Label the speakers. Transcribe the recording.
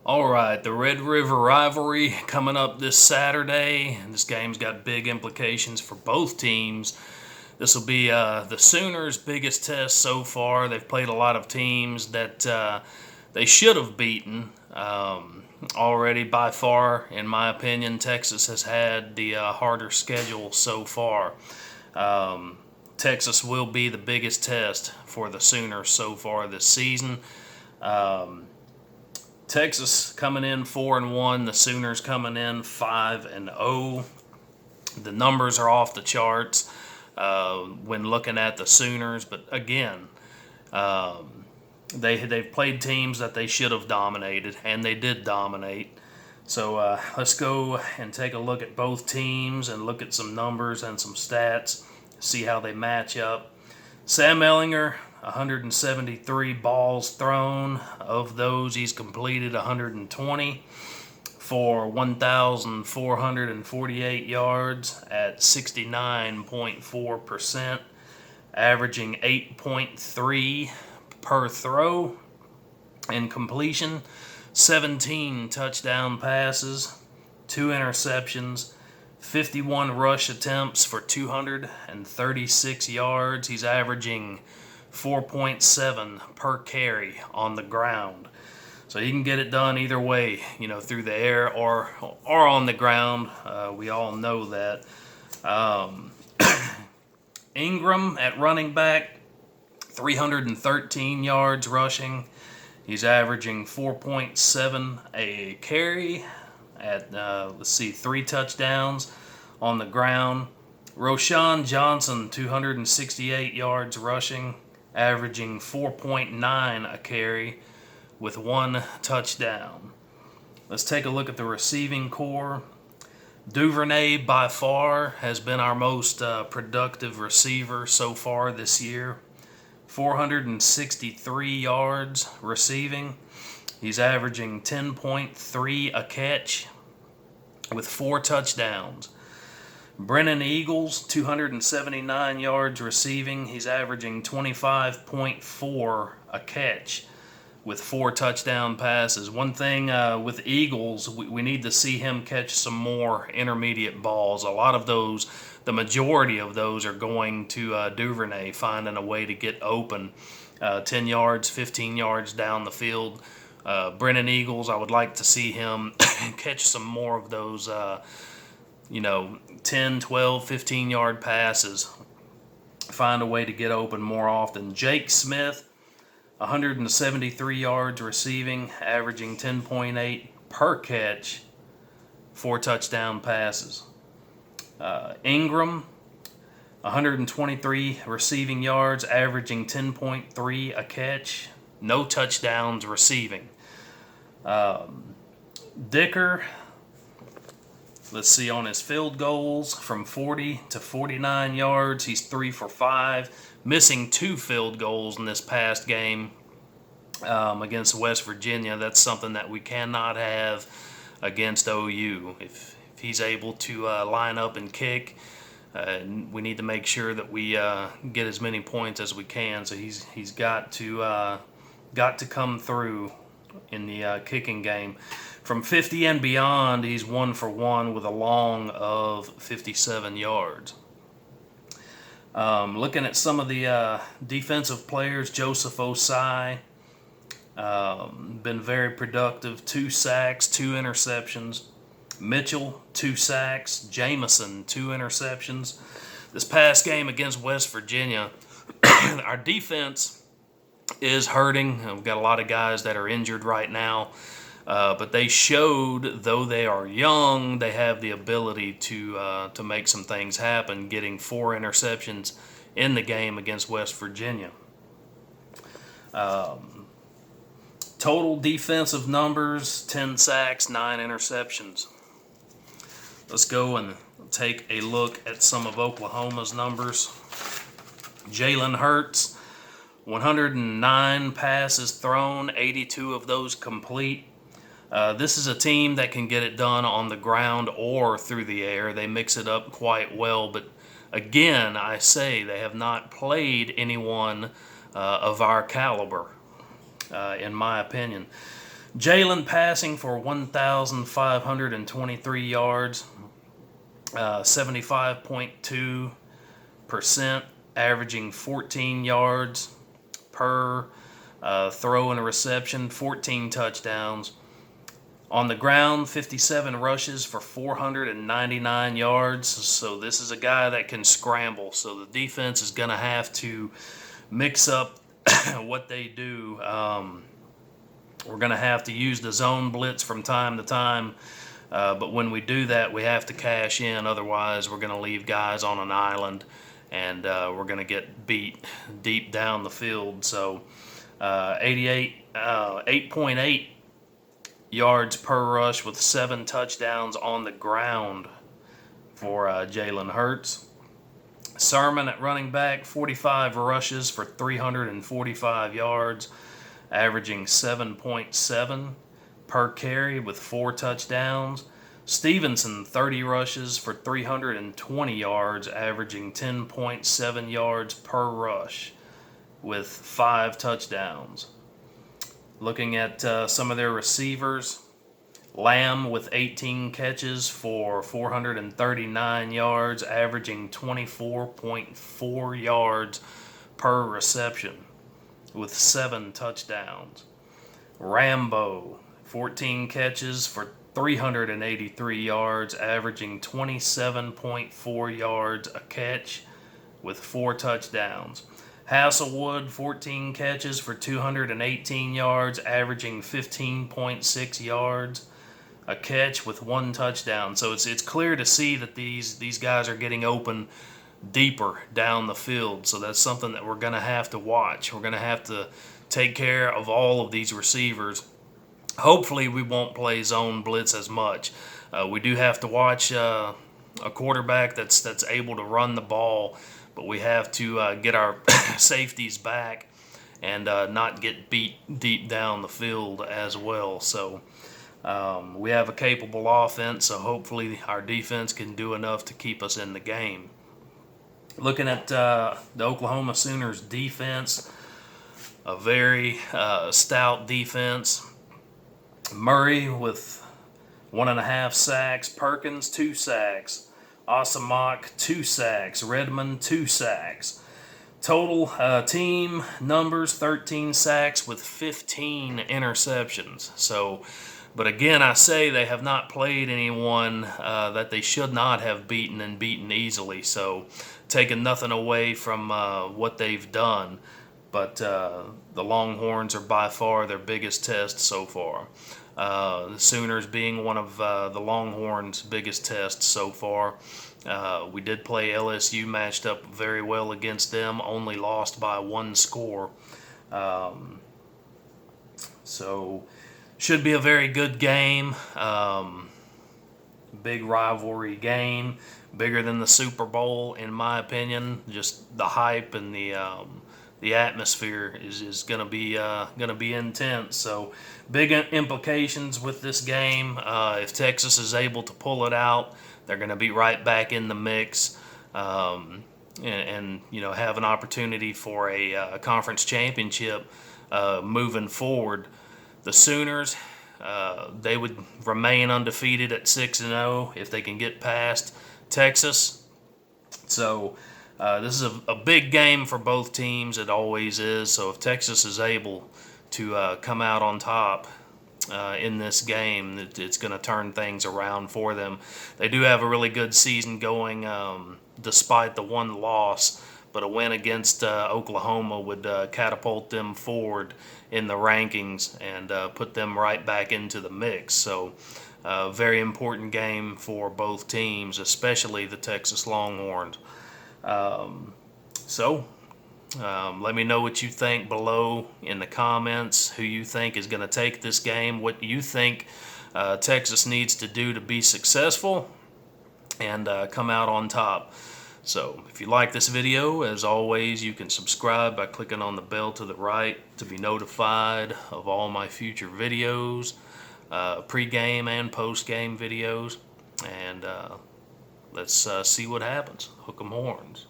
Speaker 1: All right, the Red River rivalry coming up this Saturday. This game's got big implications for both teams. This will be the Sooners' biggest test so far. They've played a lot of teams that they should have beaten already. By far, in my opinion, Texas has had the harder schedule so far. Texas will be the biggest test for the Sooners so far this season. Texas coming in 4-1. The Sooners coming in 5-0. The numbers are off the charts when looking at the Sooners, but again, they've played teams that they should have dominated, and they did dominate. So let's go and take a look at both teams and look at some numbers and some stats, see how they match up. Sam Ehlinger, 173 balls thrown. Of those, he's completed 120 for 1,448 yards at 69.4%, averaging 8.3 per throw. In completion, 17 touchdown passes, 2 interceptions, 51 rush attempts for 236 yards. He's averaging 4.7 per carry on the ground. So he can get it done either way, through the air or on the ground. We all know that. Ingram at running back, 313 yards rushing. He's averaging 4.7 a carry at, 3 touchdowns on the ground. Roshan Johnson, 268 yards rushing, averaging 4.9 a carry with 1 touchdown. Let's take a look at the receiving core. Duvernay, by far, has been our most productive receiver so far this year. 463 yards receiving. He's averaging 10.3 a catch with 4 touchdowns. Brennan Eagles, 279 yards receiving. He's averaging 25.4 a catch with 4 touchdown passes. One thing with Eagles, we need to see him catch some more intermediate balls. A lot of those, the majority of those, are going to Duvernay, finding a way to get open 10 yards, 15 yards down the field. Brennan Eagles, I would like to see him catch some more of those 10, 12, 15-yard passes. Find a way to get open more often. Jake Smith, 173 yards receiving, averaging 10.8 per catch, 4 touchdown passes. Ingram, 123 receiving yards, averaging 10.3 a catch, no touchdowns receiving. Dicker, let's see, on his field goals, from 40 to 49 yards, he's 3 for 5, missing 2 field goals in this past game against West Virginia. That's something that we cannot have against OU. If he's able to line up and kick, we need to make sure that we get as many points as we can. So he's got to come through in the kicking game. From 50 and beyond, he's 1 for 1 with a long of 57 yards. Looking at some of the defensive players, Joseph Osai, been very productive. 2 sacks, 2 interceptions. Mitchell, 2 sacks. Jamison, 2 interceptions. This past game against West Virginia, our defense is hurting. We've got a lot of guys that are injured right now. But they showed, though they are young, they have the ability to make some things happen, getting 4 interceptions in the game against West Virginia. Total defensive numbers, 10 sacks, 9 interceptions. Let's go and take a look at some of Oklahoma's numbers. Jalen Hurts, 109 passes thrown, 82 of those complete. This is a team that can get it done on the ground or through the air. They mix it up quite well, but again, I say they have not played anyone of our caliber, in my opinion. Jalen passing for 1,523 yards, 75.2%, averaging 14 yards per throw and reception, 14 touchdowns. On the ground, 57 rushes for 499 yards. So this is a guy that can scramble. So the defense is going to have to mix up what they do. We're going to have to use the zone blitz from time to time. But when we do that, we have to cash in. Otherwise, we're going to leave guys on an island, and we're going to get beat deep down the field. So 8.8 yards per rush with 7 touchdowns on the ground for Jalen Hurts. Sermon at running back, 45 rushes for 345 yards, averaging 7.7 per carry with 4 touchdowns. Stevenson, 30 rushes for 320 yards, averaging 10.7 yards per rush with 5 touchdowns. Looking at some of their receivers, Lamb with 18 catches for 439 yards, averaging 24.4 yards per reception with 7 touchdowns. Rambo, 14 catches for 383 yards, averaging 27.4 yards a catch with 4 touchdowns. Hasselwood, 14 catches for 218 yards, averaging 15.6 yards a catch with 1 touchdown. So it's clear to see that these guys are getting open deeper down the field. So that's something that we're going to have to watch. We're going to have to take care of all of these receivers. Hopefully we won't play zone blitz as much. We do have to watch a quarterback that's able to run the ball, but we have to get our safeties back and not get beat deep down the field as well. So we have a capable offense, so hopefully our defense can do enough to keep us in the game. Looking at the Oklahoma Sooners defense, a very stout defense. Murray with 1.5 sacks, Perkins 2 sacks, Asamoah 2 sacks, Redmond 2 sacks. Total team numbers 13 sacks with 15 interceptions. So, but again, I say they have not played anyone that they should not have beaten and beaten easily. So, taking nothing away from what they've done. But the Longhorns are by far their biggest test so far. The Sooners being one of the Longhorns' biggest tests so far. We did play LSU, matched up very well against them, only lost by 1 score. So, should be a very good game. Big rivalry game, bigger than the Super Bowl, in my opinion. Just the hype and the atmosphere is going to be intense. So big implications with this game. If Texas is able to pull it out, they're going to be right back in the mix, and have an opportunity for a conference championship moving forward. The Sooners, they would remain undefeated at 6-0 if they can get past Texas. So this is a big game for both teams. It always is. So if Texas is able to come out on top in this game, it's going to turn things around for them. They do have a really good season going despite the 1 loss, but a win against Oklahoma would catapult them forward in the rankings and put them right back into the mix. So very important game for both teams, especially the Texas Longhorns. Let me know what you think below in the comments, who you think is going to take this game, what you think Texas needs to do to be successful and come out on top. So if you like this video, as always, you can subscribe by clicking on the bell to the right to be notified of all my future videos, pre-game and post-game videos, and let's see what happens. Hook 'em horns.